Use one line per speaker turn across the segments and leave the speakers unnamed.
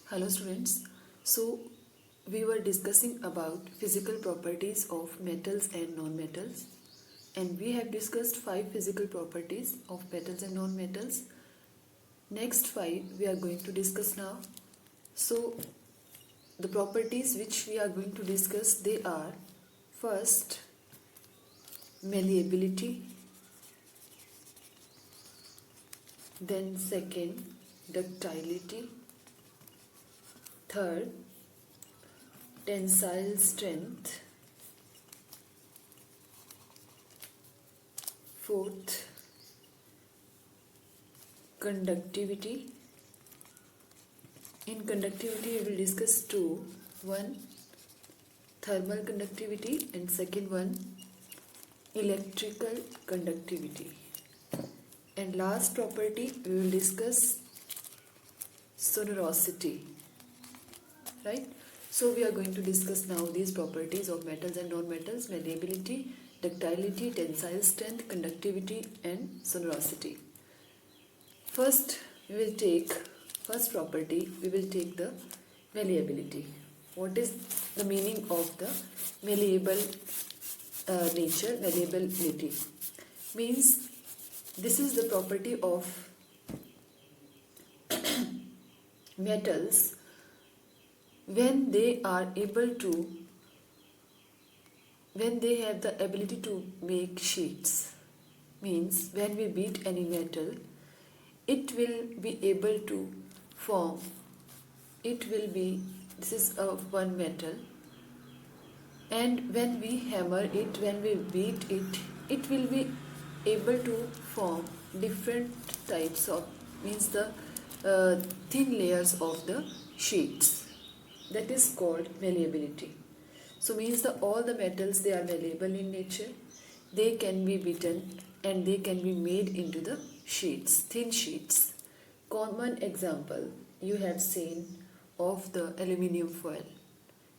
Hello students. So we were discussing about physical properties of metals and non-metals, and we have discussed 5 physical properties of metals and non-metals. Next 5 we are going to discuss now. So the properties which we are going to discuss, they are: first, malleability, then second, ductility, third, tensile strength, fourth, conductivity. In conductivity we will discuss two: one, thermal conductivity, and second one, electrical conductivity. And last property we will discuss sonorosity, right? So we are going to discuss now these properties of metals and non-metals: malleability, ductility, tensile strength, conductivity, and sonorosity. First property, we will take the malleability. What is the meaning of the malleable nature? Malleability means this is the property of metals when they have the ability to make sheets. Means when we beat any metal, it will be able to form, this is one metal, and when we hammer it, when we beat it, it will be able to form different types of, means the thin layers of the sheets. That is called malleability. So means all the metals, they are malleable in nature. They can be beaten and they can be made into the sheets, thin sheets. Common example you have seen of the aluminium foil,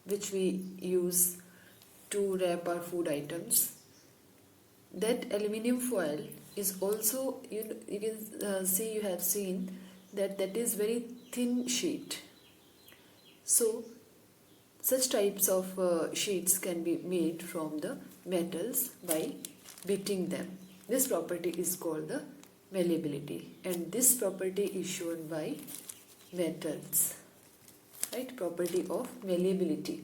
which we use to wrap our food items. That aluminium foil is also, you can see, you have seen that is very thin sheet. So such types of sheets can be made from the metals by beating them. This property is called the malleability, and this property is shown by metals, right? Property of malleability.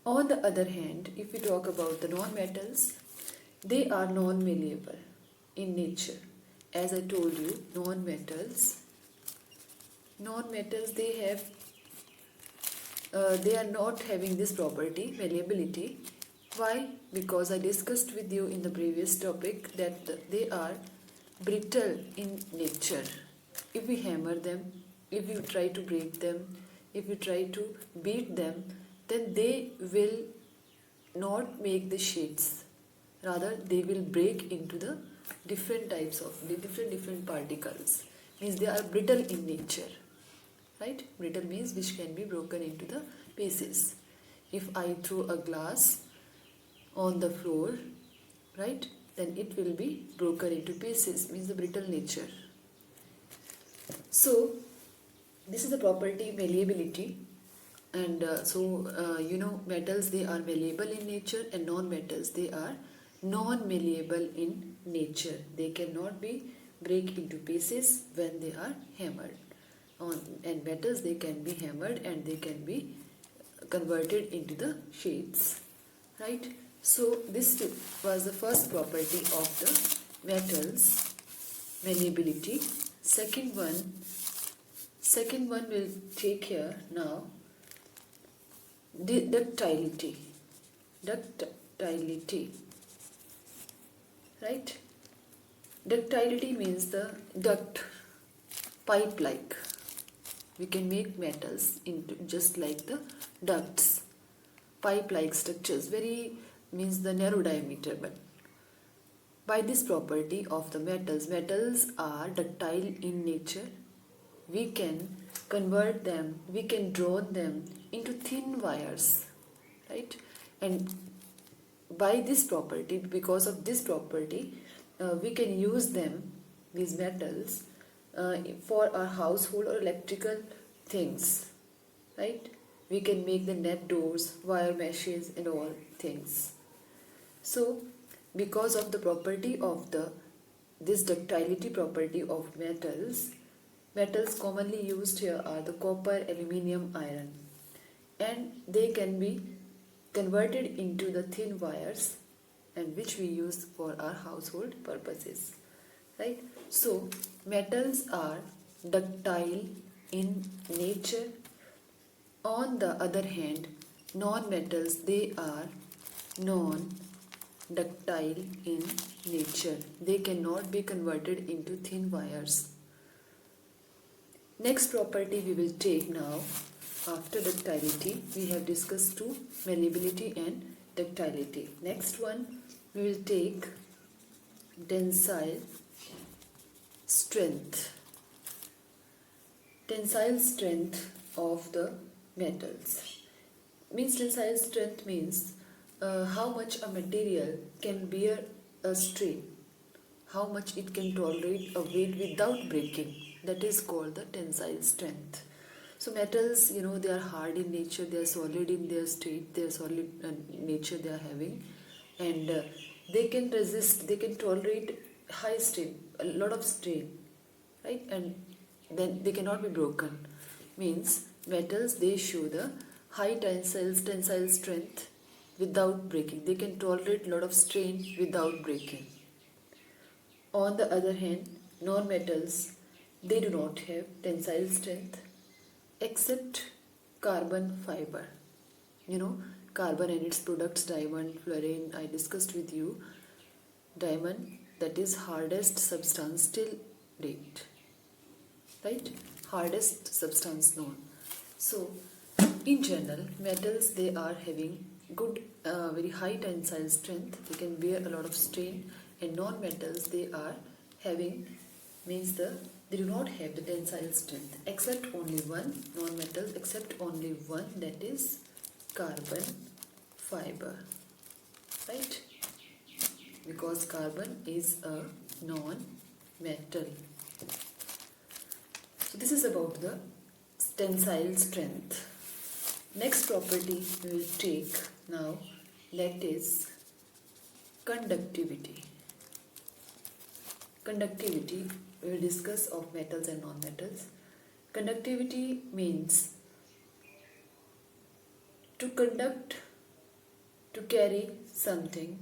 On the other hand, if we talk about the non-metals, they are non-malleable in nature. As I told you, non-metals, they are not having this property, malleability. Why? Because I discussed with you in the previous topic that they are brittle in nature. If we hammer them, if we try to break them, if we try to beat them, then they will not make the sheets. Rather, they will break into the different types of different particles. Means they are brittle in nature, right? Brittle means which can be broken into the pieces. If I throw a glass on the floor, right, then it will be broken into pieces, means the brittle nature. So this is the property malleability. And metals, they are malleable in nature, and non-metals, they are non-malleable in nature. They cannot be break into pieces when they are hammered. And metals, they can be hammered and they can be converted into the sheets, right? So this was the first property of the metals, malleability. Second one we'll take here now, ductility, right? Ductility means the duct, pipe like. We can make metals into just like the ducts, pipe like structures, very, means the narrow diameter. But by this property of the metals are ductile in nature. We can convert them, we can draw them into thin wires, right? And by this property, because of this property, we can use them, these metals, for our household or electrical things. right? We can make the net doors, wire meshes and all things. So because of the property of this ductility property of metals commonly used here are the copper, aluminium, iron, and they can be converted into the thin wires, and which we use for our household purposes, right? So metals are ductile in nature. On the other hand, non-metals, they are non-ductile in nature. They cannot be converted into thin wires. Next property we will take now. After ductility, we have discussed two, malleability and ductility. Next one, we will take tensile strength. Tensile strength of the metals. Tensile strength means how much a material can bear a strain, how much it can tolerate a weight without breaking. That is called the tensile strength. So metals, they are hard in nature, they are solid in their state, they are solid nature they are having, and they can resist, they can tolerate high strain, a lot of strain, right? And then they cannot be broken. Means metals, they show the high tensile strength without breaking. They can tolerate a lot of strain without breaking. On the other hand, non-metals, they do not have tensile strength except carbon fiber. Carbon and its products, diamond, fluorine, I discussed with you. Diamond, that is hardest substance till date, right? Hardest substance known. So in general, metals, they are having good, very high tensile strength. They can bear a lot of strain. And non-metals, they are having, they do not have the tensile strength except only one, non-metals except only one, that is carbon fiber, right? Because carbon is a non-metal. So this is about the tensile strength. Next property we will take now, that is conductivity. Conductivity, we will discuss of metals and non-metals. Conductivity means to conduct, to carry something,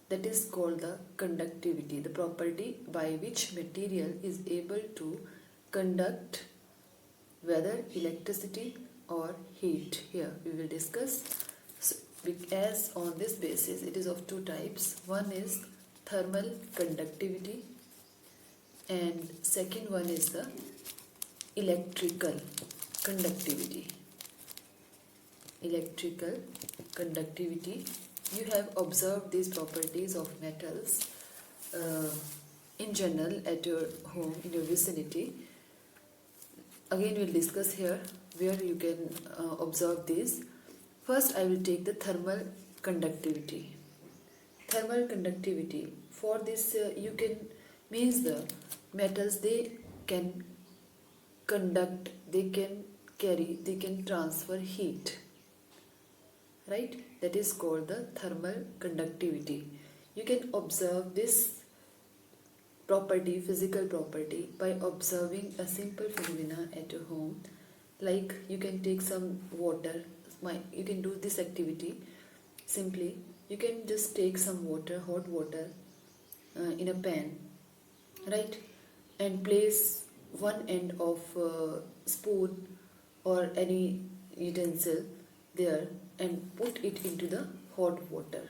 that is called the conductivity, the property by which material is able to conduct whether electricity or heat. Here we will discuss, as on this basis it is of two types. One is thermal conductivity and second one is the electrical conductivity. Electrical conductivity, you have observed these properties of metals in general at your home, in your vicinity. Again we will discuss here where you can observe these. First I will take the thermal conductivity. Thermal conductivity, for this you can, the metals, they can conduct, they can carry, they can transfer heat, right? That is called the thermal conductivity. You can observe this property, physical property, by observing a simple phenomena at your home. Like you can take some water, you can do this activity simply. You can just take some water, hot water, in a pan, right? And place one end of spoon or any utensil there and put it into the hot water.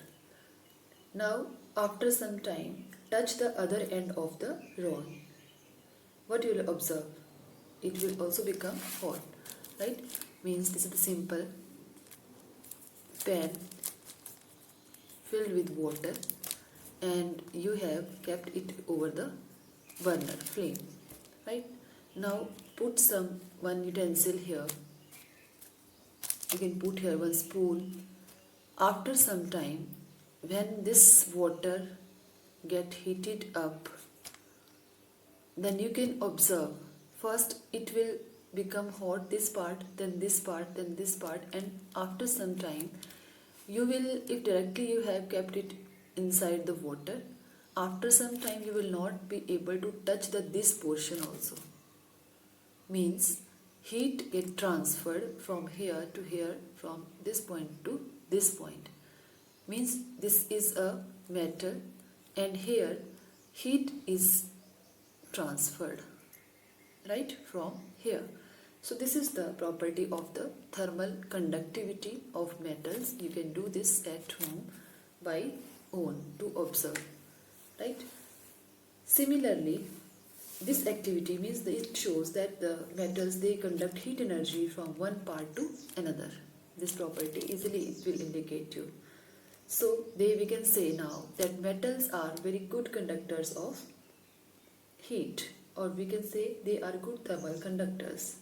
Now after some time, touch the other end of the rod. What you will observe? It will also become hot, right? This is the simple pan filled with water and you have kept it over the burner flame, right? Now put one utensil here. You can put here one spoon. After some time, when this water get heated up, then you can observe, first it will become hot, this part, then this part, then this part, and after some time you will, if directly you have kept it inside the water, after some time you will not be able to touch this portion also. Means heat get transferred from here to here, from this point to this point. Means this is a metal and here heat is transferred, right, from here. So this is the property of the thermal conductivity of metals. You can do this at home by own to observe, right? Similarly, this activity means that it shows that the metals, they conduct heat energy from one part to another. This property easily it will indicate you. So we can say now that metals are very good conductors of heat, or we can say they are good thermal conductors.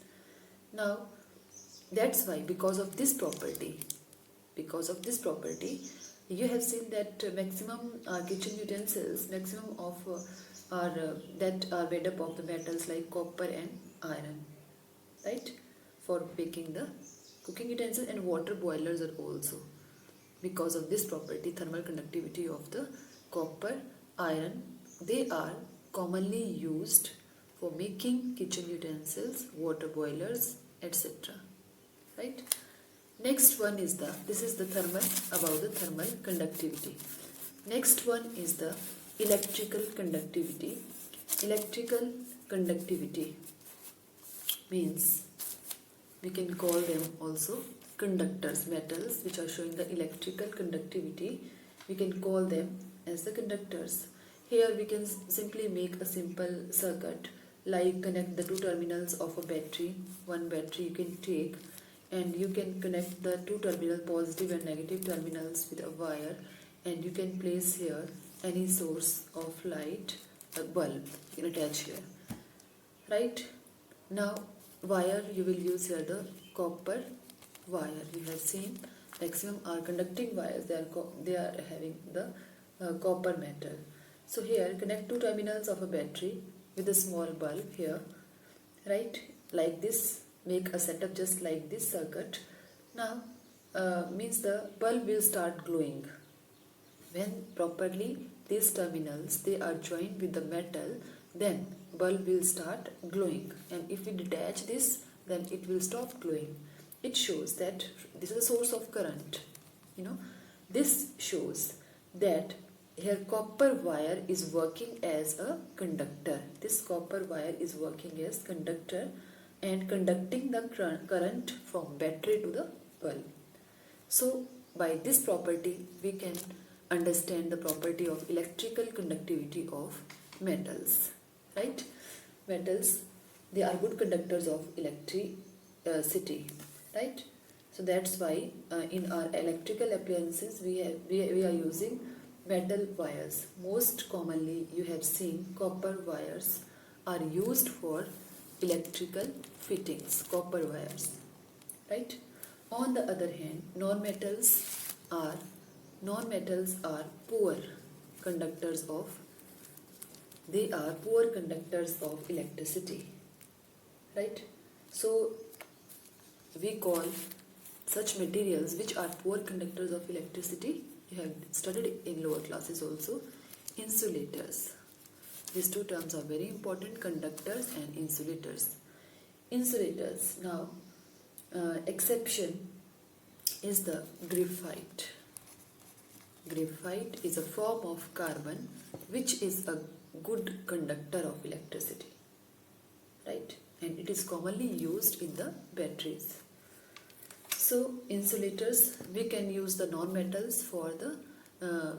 Now that's why, because of this property, you have seen that maximum kitchen utensils, maximum of that are made up of the metals like copper and iron, right, for making the cooking utensils, and water boilers are also because of this property, thermal conductivity of the copper, iron. They are commonly used for making kitchen utensils, water boilers, etc. Right? Next one is this is the thermal, about the thermal conductivity. Next one is the electrical conductivity. Electrical conductivity means we can call them also conductors. Metals which are showing the electrical conductivity, we can call them as the conductors. Here we can simply make a simple circuit, like connect the two terminals of a battery. One battery you can take and you can connect the two terminal positive and negative terminals with a wire, and you can place here any source of light, a bulb you can attach here, right? Now wire, you will use here the copper wire. You have seen maximum are conducting wires, they are having the copper metal. So here connect two terminals of a battery with a small bulb here, right, like this. Make a setup just like this circuit. Now means the bulb will start glowing when properly these terminals, they are joined with the metal, then bulb will start glowing, and if we detach this, then it will stop glowing. It shows that this is a source of current. This shows that here copper wire is working as a conductor. This copper wire is working as conductor and conducting the current from battery to the bulb. So by this property we can understand the property of electrical conductivity of metals, right? Metals, they are good conductors of electricity, right? So that's why in our electrical appliances we are using metal wires. Most commonly you have seen copper wires are used for electrical fittings, copper wires, right? On the other hand, non-metals are poor conductors of electricity, right? So we call such materials which are poor conductors of electricity, you have studied in lower classes also, insulators. These two terms are very important, conductors and insulators. Insulators, now exception is the graphite. Graphite is a form of carbon which is a good conductor of electricity, right? And it is commonly used in the batteries. So insulators, we can use the non-metals for the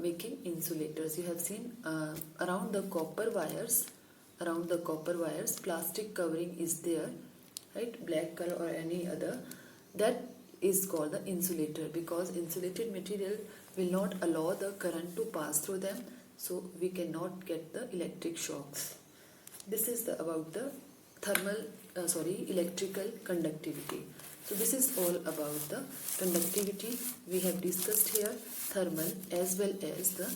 making insulators. You have seen around the copper wires, plastic covering is there, right? Black color or any other. That is called the insulator, because insulated material will not allow the current to pass through them, so we cannot get the electric shocks. This is about the electrical conductivity. So this is all about the conductivity. We have discussed here thermal as well as the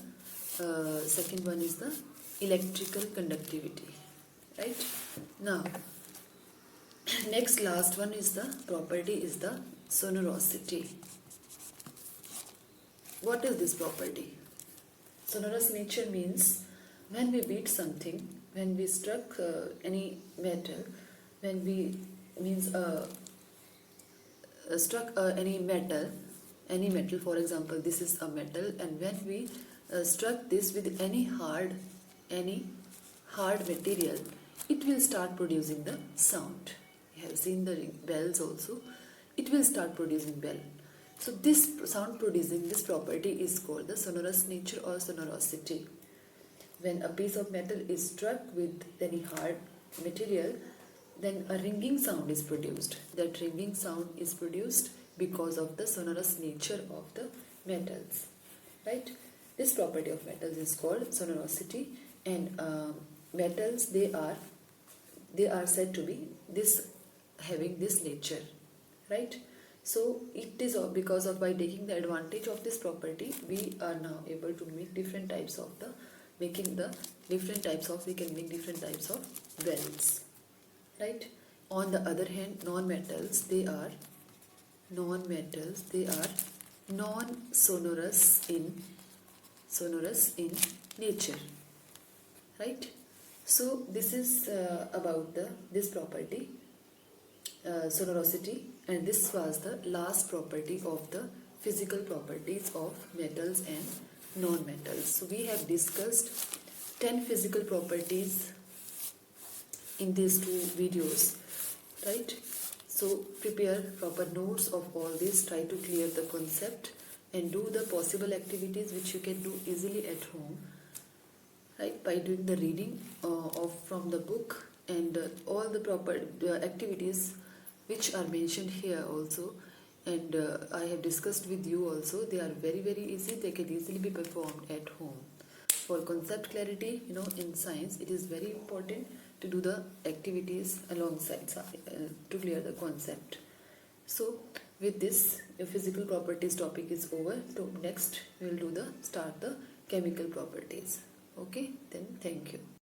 second one is the electrical conductivity, right? Now Next, last one is the property is the sonorosity. What is this property? Sonorous nature means when we beat something, when we struck any metal, when we means struck any metal, for example, this is a metal, and when we struck this with any hard material, it will start producing the sound. You have seen the bells also. It will start producing bell. So this sound producing, this property is called the sonorous nature or sonorosity. When a piece of metal is struck with any hard material, then a ringing sound is produced. That ringing sound is produced because of the sonorous nature of the metals, right? This property of metals is called sonorosity, and metals, they are said to be having this nature, right? So it is because of, by taking the advantage of this property, we are now able to make different types of we can make different types of bells, right? On the other hand, non-metals, they are non-sonorous in nature, right? So this is about this property, sonorosity, and this was the last property of the physical properties of metals and non-metals. So we have discussed 10 physical properties in these two videos, right? So prepare proper notes of all this, try to clear the concept and do the possible activities which you can do easily at home, right, by doing the reading from the book, and all the proper activities which are mentioned here also, and I have discussed with you also. They are very easy. They can easily be performed at home. For concept clarity, in science it is very important to do the activities alongside to clear the concept. So with this, your physical properties topic is over. So next we will start the chemical properties. Okay, then thank you.